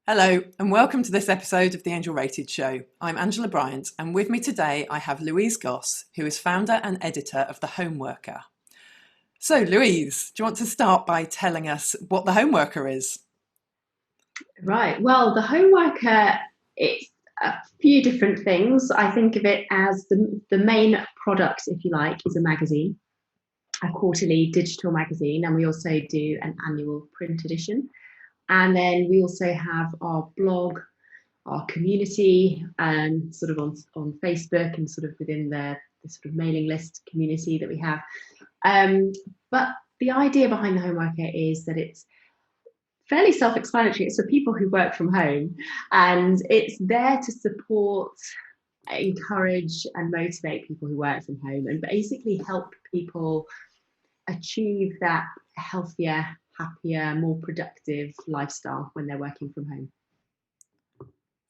Hello, and welcome to this episode of the Angel Rated Show. I'm Angela Bryant, and with me today I have Louise Goss, who is founder and editor of The Homeworker. So, Louise, do you want to start by telling us what The Homeworker is? Right. Well, the homeworker, it's a few different things. I think of it as the main product, if you like, is a magazine, a quarterly digital magazine, and we also do an annual print edition. And then we also have our blog, our community, and sort of on Facebook and sort of within the sort of mailing list community that we have. But the idea behind the homeworker is that it's fairly self-explanatory. It's for people who work from home, and it's there to support, encourage, and motivate people who work from home, and basically help people achieve that healthier, happier, more productive lifestyle when they're working from home.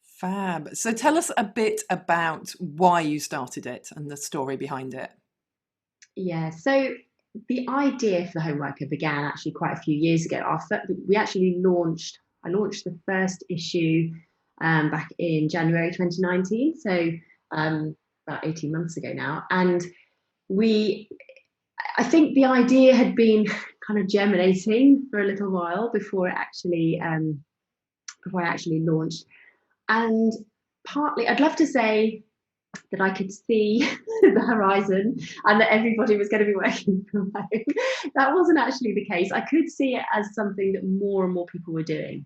Fab. So, tell us a bit about why you started it and the story behind it. Yeah, so the idea for the homeworker began actually quite a few years ago. We actually I launched the first issue back in January 2019, so about 18 months ago now. And I think the idea had been kind of germinating for a little while before I actually launched. And partly, I'd love to say that I could see the horizon and that everybody was going to be working from home. That wasn't actually the case. I could see it as something that more and more people were doing.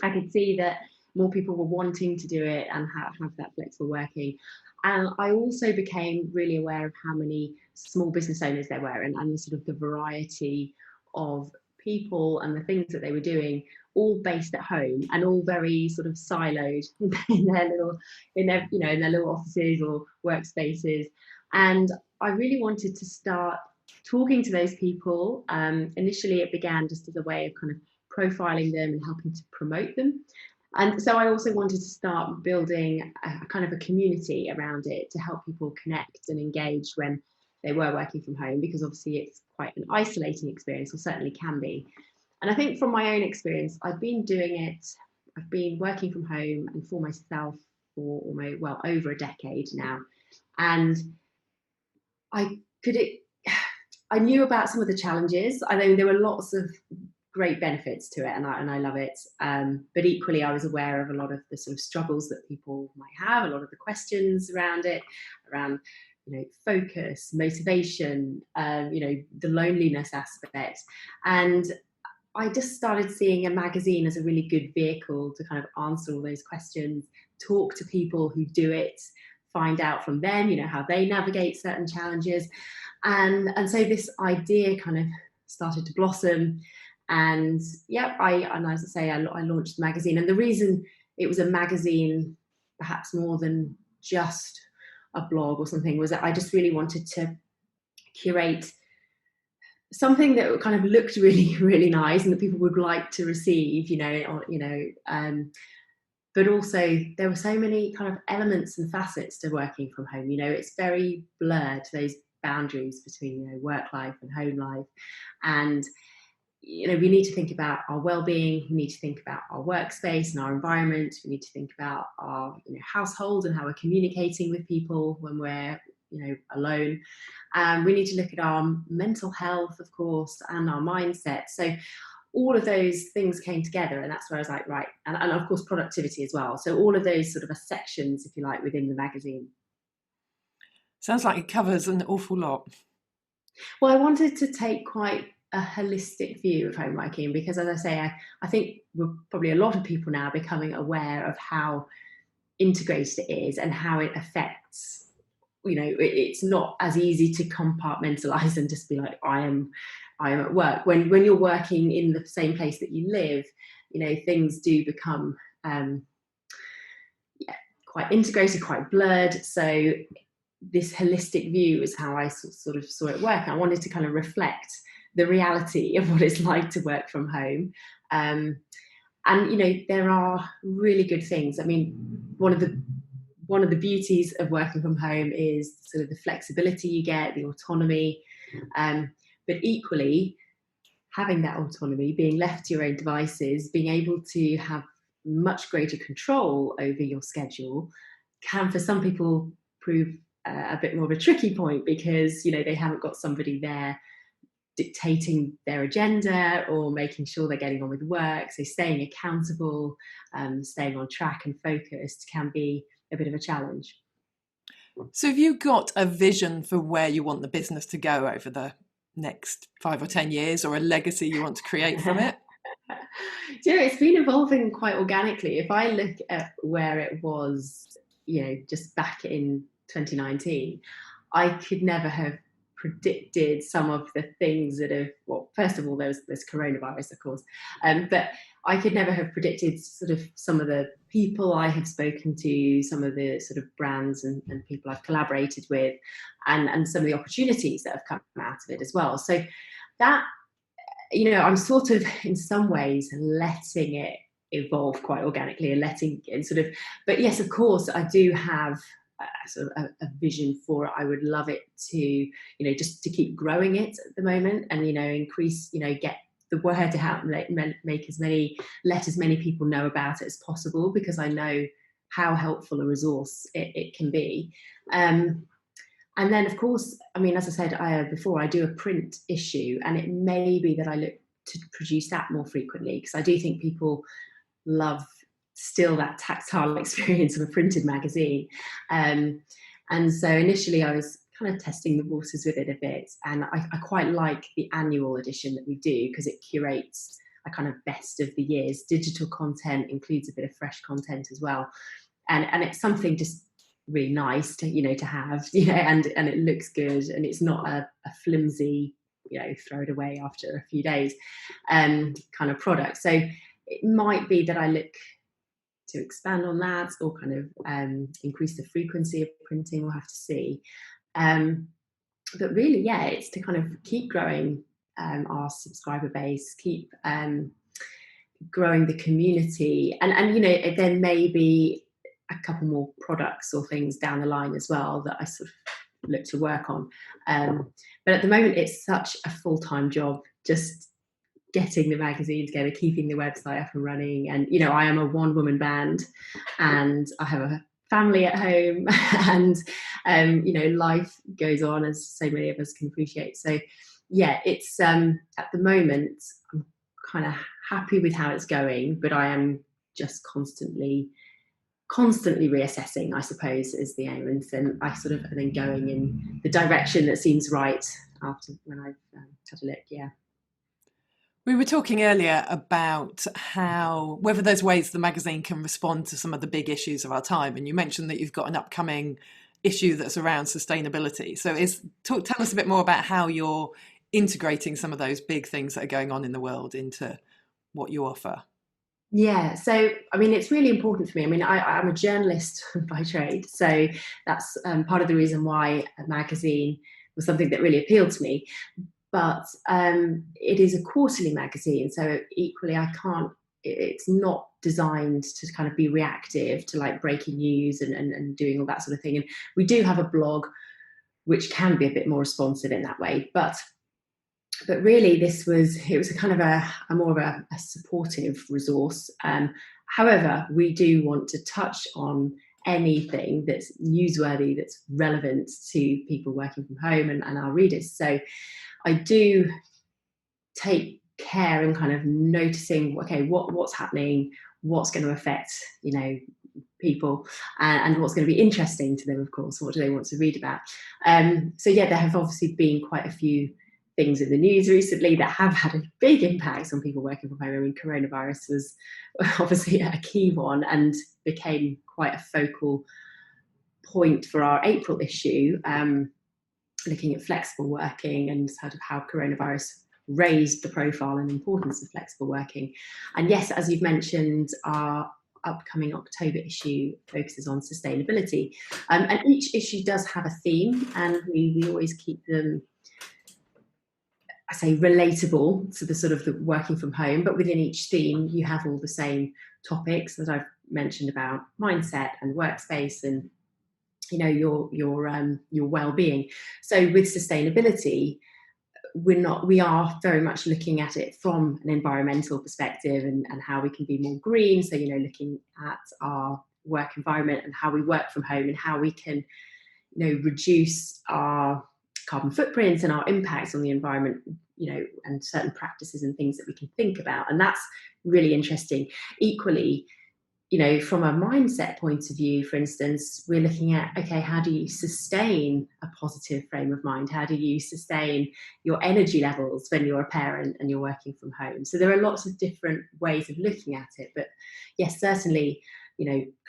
I could see that more people were wanting to do it and have that flexible working. And I also became really aware of how many small business owners there were and the sort of the variety of people and the things that they were doing, all based at home and all very sort of siloed in their little offices or workspaces. And I really wanted to start talking to those people. Initially, it began just as a way of kind of profiling them and helping to promote them. And so I also wanted to start building a kind of a community around it to help people connect and engage when they were working from home, because obviously it's quite an isolating experience, or certainly can be. And I think from my own experience, I've been working from home and for myself for almost, well, over a decade now. And I could, I knew about some of the challenges. I know there were lots of great benefits to it, and I love it. But equally, I was aware of a lot of the sort of struggles that people might have, a lot of the questions around it, around focus, motivation, the loneliness aspect. And I just started seeing a magazine as a really good vehicle to kind of answer all those questions, talk to people who do it, find out from them, how they navigate certain challenges. And so this idea kind of started to blossom. And yeah, as I say, I launched the magazine. And the reason it was a magazine, perhaps more than just a blog or something, was that I just really wanted to curate something that kind of looked really, really nice and that people would like to receive, but also there were so many kind of elements and facets to working from home. It's very blurred, those boundaries between work life and home life. And we need to think about our well-being, we need to think about our workspace and our environment, we need to think about our household and how we're communicating with people when we're alone. We need to look at our mental health, of course, and our mindset. So all of those things came together, and that's where I was like, right, and of course productivity as well. So all of those sort of sections, if you like, within the magazine. Sounds like it covers an awful lot. Well, I wanted to take quite a holistic view of homeworking because, as I say, I think we're probably a lot of people now becoming aware of how integrated it is and how it affects. It's not as easy to compartmentalize and just be like, I am at work. When you're working in the same place that you live, things do become quite integrated, quite blurred. So this holistic view is how I sort of saw it work. I wanted to kind of reflect the reality of what it's like to work from home. And there are really good things. I mean, one of the beauties of working from home is sort of the flexibility you get, the autonomy, but equally having that autonomy, being left to your own devices, being able to have much greater control over your schedule can, for some people, prove a bit more of a tricky point, because they haven't got somebody there dictating their agenda or making sure they're getting on with work. So staying accountable, staying on track and focused can be a bit of a challenge. So have you got a vision for where you want the business to go over the next 5 or 10 years, or a legacy you want to create from it? It's been evolving quite organically. If I look at where it was, just back in 2019, I could never have predicted some of the things that have, well, first of all, there's coronavirus, of course, but I could never have predicted sort of some of the people I have spoken to, some of the sort of brands and people I've collaborated with, and some of the opportunities that have come out of it as well. So that, I'm sort of in some ways letting it evolve quite organically and letting it sort of, but yes, of course, I do have sort of a vision for it. I would love it to, just to keep growing it at the moment, and, increase, get the word out, let as many people know about it as possible, because I know how helpful a resource it can be. And then, of course, as I said before, I do a print issue, and it may be that I look to produce that more frequently, because I do think people love still that tactile experience of a printed magazine. And so initially I was kind of testing the waters with it a bit, and I quite like the annual edition that we do, because it curates a kind of best of the year's digital content, includes a bit of fresh content as well, and it's something just really nice to to have, and it looks good, and it's not a flimsy, throw it away after a few days kind of product. So it might be that I look to expand on that, or kind of increase the frequency of printing. We'll have to see. But really, it's to kind of keep growing our subscriber base, keep growing the community, and there may be a couple more products or things down the line as well that I sort of look to work on. But at the moment, it's such a full-time job, just getting the magazine together, keeping the website up and running. And, I am a one-woman band, and I have a family at home, and, life goes on, as so many of us can appreciate. So, it's at the moment, I'm kind of happy with how it's going, but I am just constantly reassessing, I suppose, is the aim. And then I sort of are then going in the direction that seems right after when I've had a look. Yeah. We were talking earlier about whether there's ways the magazine can respond to some of the big issues of our time, and you mentioned that you've got an upcoming issue that's around sustainability. So tell us a bit more about how you're integrating some of those big things that are going on in the world into what you offer. Yeah, so it's really important for me. I'm a journalist by trade, so that's part of the reason why a magazine was something that really appealed to me. But it is a quarterly magazine, so equally it's not designed to kind of be reactive to like breaking news and doing all that sort of thing. And we do have a blog which can be a bit more responsive in that way, but really it was a kind of a more of a supportive resource. However, we do want to touch on anything that's newsworthy, that's relevant to people working from home and our readers. So I do take care in kind of noticing, okay, what's happening, what's going to affect, people, and what's going to be interesting to them, of course, what do they want to read about. So there have obviously been quite a few things in the news recently that have had a big impact on people working from home. Coronavirus was obviously a key one and became quite a focal point for our April issue, looking at flexible working and sort of how coronavirus raised the profile and importance of flexible working. And yes, as you've mentioned, our upcoming October issue focuses on sustainability. And each issue does have a theme, and we always keep them, I say, relatable to the sort of the working from home, but within each theme you have all the same topics that I've mentioned about mindset and workspace and your well-being. So with sustainability, we are very much looking at it from an environmental perspective, and how we can be more green. So, looking at our work environment and how we work from home, and how we can, reduce our carbon footprints and our impacts on the environment, and certain practices and things that we can think about. And that's really interesting. Equally, from a mindset point of view, for instance, we're looking at, okay, how do you sustain a positive frame of mind? How do you sustain your energy levels when you're a parent and you're working from home? So there are lots of different ways of looking at it. But yes, certainly,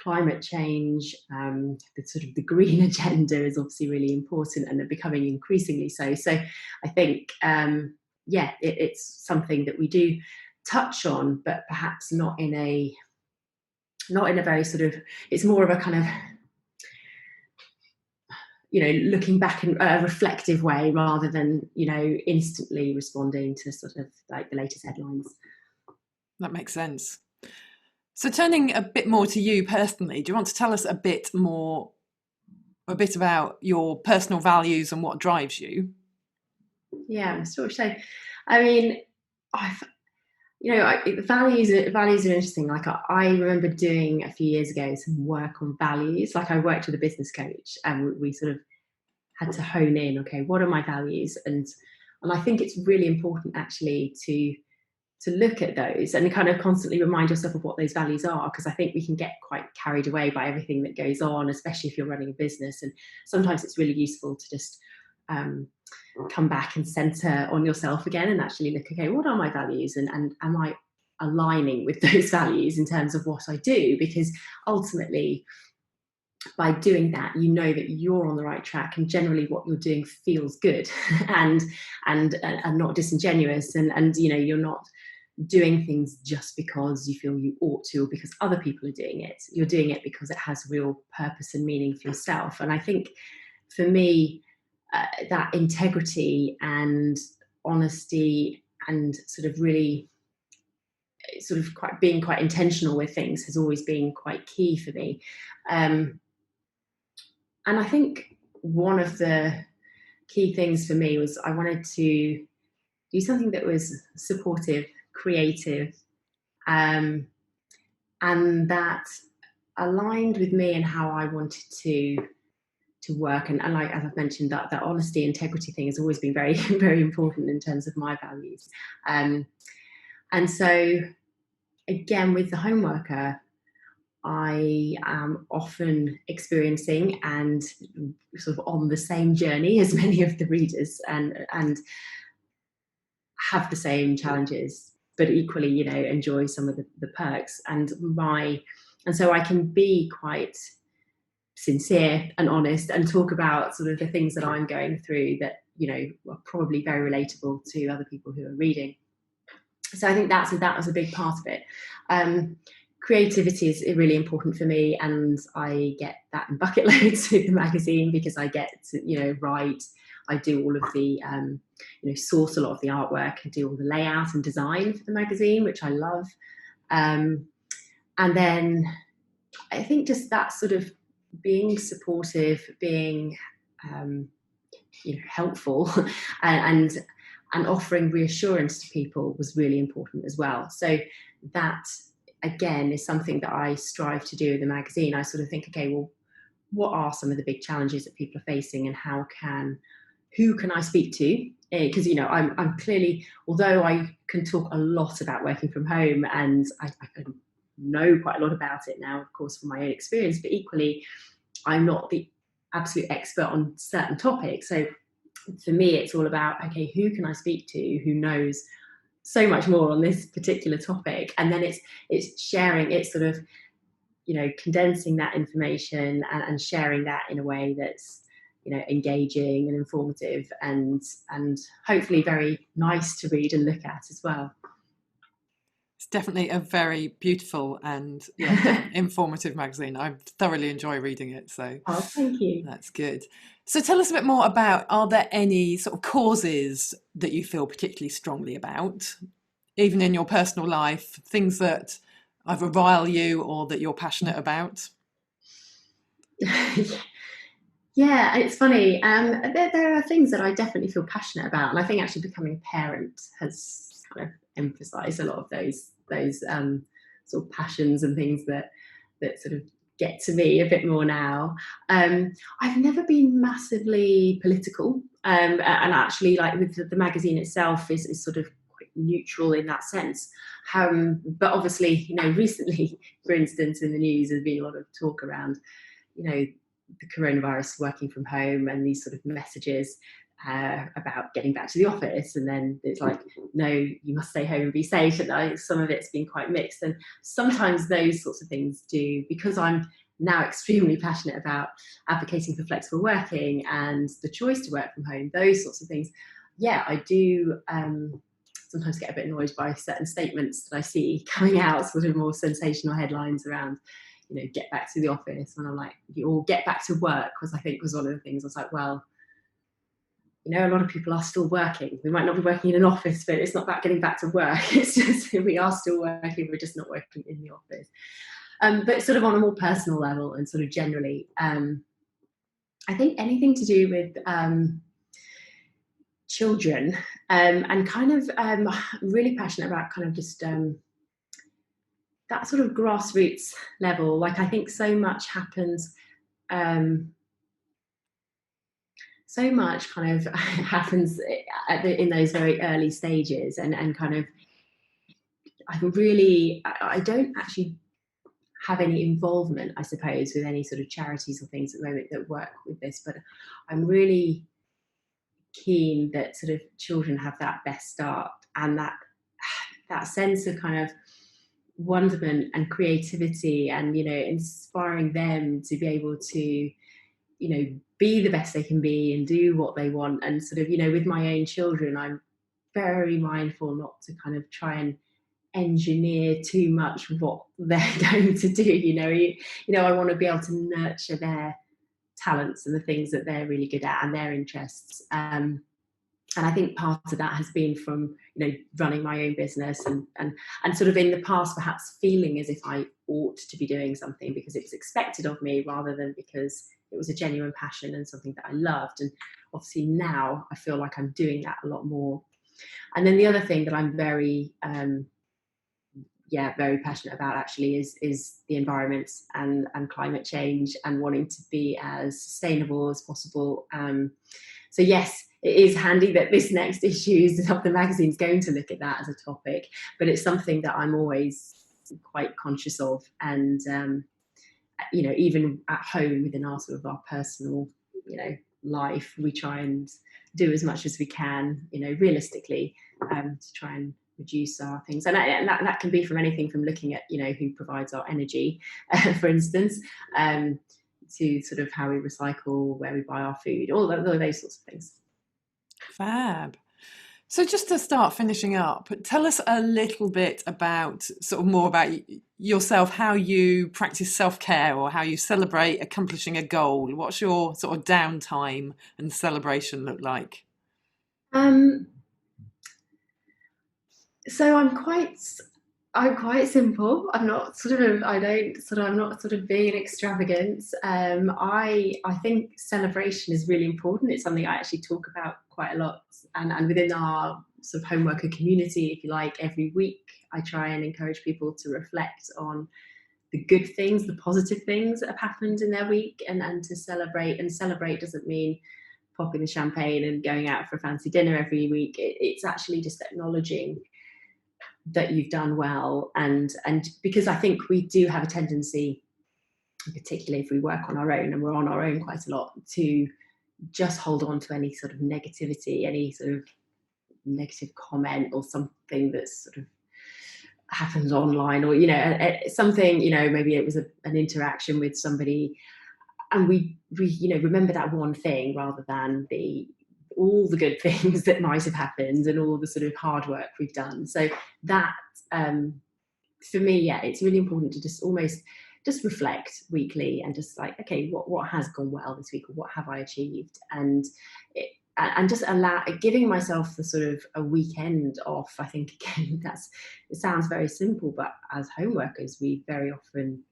climate change, the sort of the green agenda is obviously really important, and becoming increasingly so. So I think, it's something that we do touch on, but perhaps not in a very sort of, it's more of a kind of, looking back in a reflective way, rather than, instantly responding to sort of like the latest headlines. That makes sense. So turning a bit more to you personally, do you want to tell us a bit about your personal values and what drives you? Yeah, sure. So, I mean, values are interesting. Like I remember doing a few years ago some work on values. Like I worked with a business coach, and we sort of had to hone in, okay, what are my values? And I think it's really important actually to look at those and kind of constantly remind yourself of what those values are, because I think we can get quite carried away by everything that goes on, especially if you're running a business. And sometimes it's really useful to just come back and center on yourself again, and actually look, okay, what are my values, and am I aligning with those values in terms of what I do? Because ultimately, by doing that, that you're on the right track, and generally what you're doing feels good and not disingenuous, and you're not doing things just because you feel you ought to, or because other people are doing it. You're doing it because it has real purpose and meaning for yourself. And I think for me, that integrity and honesty, and sort of really sort of being quite intentional with things, has always been quite key for me. And I think one of the key things for me was I wanted to do something that was supportive, creative, and that aligned with me and how I wanted to work. And like, as I've mentioned, that honesty, integrity thing has always been very, very important in terms of my values. And so again, with the home worker, I am often experiencing and sort of on the same journey as many of the readers, and have the same challenges, but equally, enjoy some of the perks. And so I can be quite sincere and honest, and talk about sort of the things that I'm going through that, are probably very relatable to other people who are reading. So I think that was a big part of it. Creativity is really important for me, and I get that in bucket loads with the magazine, because I get to, write. I do all of the, source a lot of the artwork, and do all the layout and design for the magazine, which I love. And then I think just that sort of being supportive, being, helpful, and offering reassurance to people was really important as well. So that, again, is something that I strive to do in the magazine. I sort of think, okay, well, what are some of the big challenges that people are facing, and who can I speak to? Because, I'm clearly, although I can talk a lot about working from home, and I can know quite a lot about it now, of course, from my own experience, but equally, I'm not the absolute expert on certain topics. So for me, it's all about, okay, who can I speak to who knows so much more on this particular topic? And then it's sharing, it's sort of, condensing that information and sharing that in a way that's, engaging and informative, and hopefully very nice to read and look at as well. It's definitely a very beautiful and informative magazine. I thoroughly enjoy reading it. So, thank you. That's good. So tell us a bit more about, are there any sort of causes that you feel particularly strongly about, even in your personal life, things that either rile you or that you're passionate about? Yeah, it's funny. There are things that I definitely feel passionate about, and I think actually becoming a parent has kind of emphasised a lot of those sort of passions and things that sort of get to me a bit more now. I've never been massively political, and actually, like with the magazine itself, is sort of quite neutral in that sense. But obviously, recently, for instance, in the news, there's been a lot of talk around, the coronavirus, working from home, and these sort of messages about getting back to the office, and then it's like, no, you must stay home and be safe. And some of it's been quite mixed, and sometimes those sorts of things do, because I'm now extremely passionate about advocating for flexible working and the choice to work from home, those sorts of things. Yeah, I do sometimes get a bit annoyed by certain statements that I see coming out, sort of more sensational headlines around, get back to the office, and I'm like, or get back to work, because I think was one of the things. I was like, well, a lot of people are still working. We might not be working in an office, but it's not about getting back to work. It's just we are still working, we're just not working in the office. But sort of on a more personal level, and sort of generally, I think anything to do with children, and kind of really passionate about kind of just that sort of grassroots level. Like, I think so much happens, so much kind of happens in those very early stages, and kind of, I don't actually have any involvement, I suppose, with any sort of charities or things at the moment that work with this, but I'm really keen that sort of children have that best start, and that sense of kind of wonderment and creativity, and inspiring them to be able to be the best they can be and do what they want. And sort of, with my own children, I'm very mindful not to kind of try and engineer too much what they're going to do. I want to be able to nurture their talents and the things that they're really good at and their interests. And I think part of that has been from running my own business, and sort of in the past perhaps feeling as if I ought to be doing something because it was expected of me, rather than because it was a genuine passion and something that I loved. And obviously now I feel like I'm doing that a lot more. And then the other thing that I'm very very passionate about actually is the environment and climate change, and wanting to be as sustainable as possible. So yes, it is handy that this next issue of the magazine is going to look at that as a topic, but it's something that I'm always quite conscious of. And even at home, within our sort of our personal life, we try and do as much as we can, realistically, to try and reduce our things. And that can be from anything from looking at who provides our energy, for instance, to sort of how we recycle, where we buy our food, all those sorts of things. Fab. So just to start finishing up, tell us a little bit about sort of more about yourself, how you practice self-care, or how you celebrate accomplishing a goal. What's your sort of downtime and celebration look like? So I'm quite simple. I'm not sort of being extravagant. I think celebration is really important. It's something I actually talk about quite a lot, and within our sort of homeworker community, if you like, every week I try and encourage people to reflect on the good things, the positive things that have happened in their week, and to celebrate. And celebrate doesn't mean popping the champagne and going out for a fancy dinner every week. It's actually just acknowledging that you've done well, and because I think we do have a tendency, particularly if we work on our own, and we're on our own quite a lot, to just hold on to any sort of negativity, any sort of negative comment, or something that's sort of happens online, or something, maybe it was an interaction with somebody, and we remember that one thing rather than all the good things that might have happened and all the sort of hard work we've done. So that, for me, it's really important to just reflect weekly, and just like, okay, what has gone well this week, or what have I achieved, and just giving myself the sort of a weekend off. I think, again, it sounds very simple, but as home workers, we very often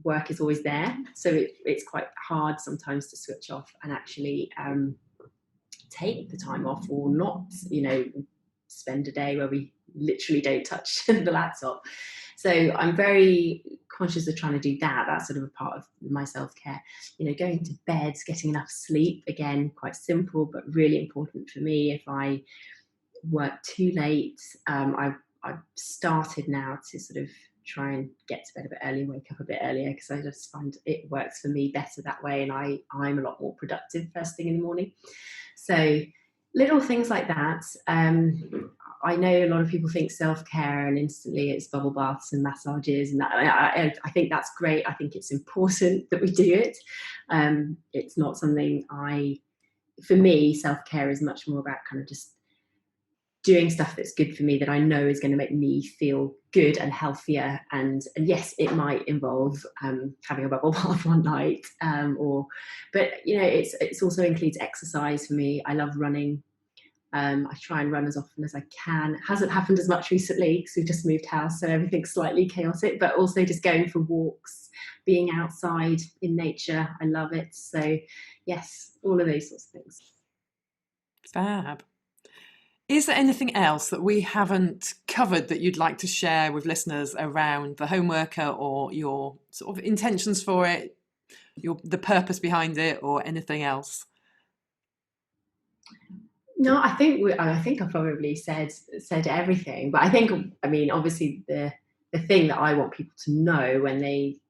work is always there. So it's quite hard sometimes to switch off and actually take the time off, or not, spend a day where we literally don't touch the laptop. So I'm very conscious of trying to do that. That's sort of a part of my self-care. Going to bed, getting enough sleep, again, quite simple, but really important for me. If I work too late, I've started now to sort of try and get to bed a bit early, wake up a bit earlier, because I just find it works for me better that way, and I'm a lot more productive first thing in the morning. So little things like that. I know a lot of people think self-care and instantly it's bubble baths and massages, and that I think that's great. I think it's important that we do it. It's not something for me, self-care is much more about kind of just doing stuff that's good for me, that I know is going to make me feel good and healthier. And yes, it might involve having a bubble bath one night, but it's also includes exercise for me. I love running. I try and run as often as I can. It hasn't happened as much recently because we've just moved house, so everything's slightly chaotic, but also just going for walks, being outside in nature. I love it. So yes, all of those sorts of things. Fab. Is there anything else that we haven't covered that you'd like to share with listeners around the home worker, or your sort of intentions for it, the purpose behind it, or anything else? No, I think I probably said everything. But I mean, obviously the thing that I want people to know when they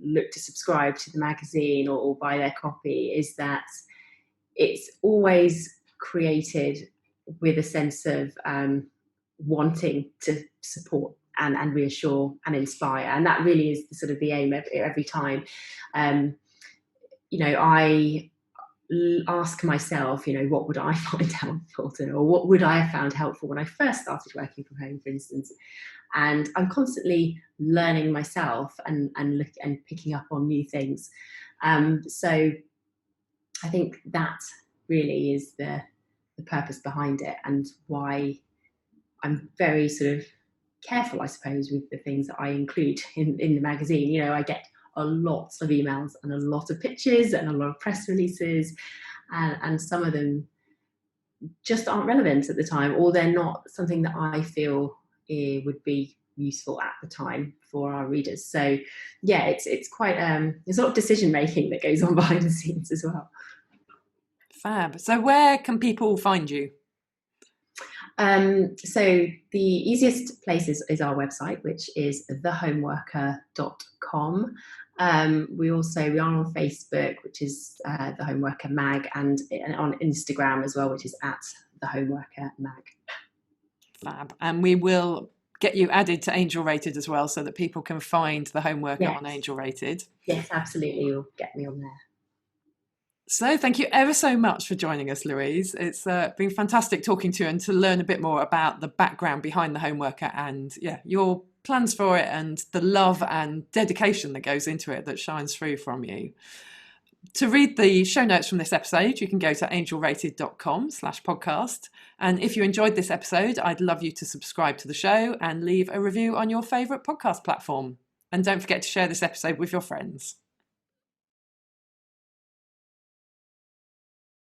look to subscribe to the magazine or buy their copy is that it's always created with a sense of wanting to support and reassure and inspire, and that really is sort of the aim every time. I ask myself, what would I find helpful or what would I have found helpful when I first started working from home, for instance. And I'm constantly learning myself and picking up on new things. So I think that really is the purpose behind it, and why I'm very sort of careful, I suppose, with the things that I include in the magazine. I get a lot of emails and a lot of pictures and a lot of press releases, and some of them just aren't relevant at the time, or they're not something that I feel would be useful at the time for our readers. So yeah, it's quite there's a lot of decision making that goes on behind the scenes as well. Fab. So where can people find you? So the easiest place is our website, which is thehomeworker.com. We are on Facebook, which is the Homeworker Mag, and on Instagram as well, which is at the Homeworker Mag. Fab. And we will get you added to Angel Rated as well, so that people can find the Homeworker on Angel Rated. Yes, absolutely. You'll get me on there. So thank you ever so much for joining us, Louise. It's been fantastic talking to you and to learn a bit more about the background behind the Homeworker, and your plans for it, and the love and dedication that goes into it that shines through from you. To read the show notes from this episode, you can go to angelrated.com/podcast. And if you enjoyed this episode, I'd love you to subscribe to the show and leave a review on your favourite podcast platform. And don't forget to share this episode with your friends.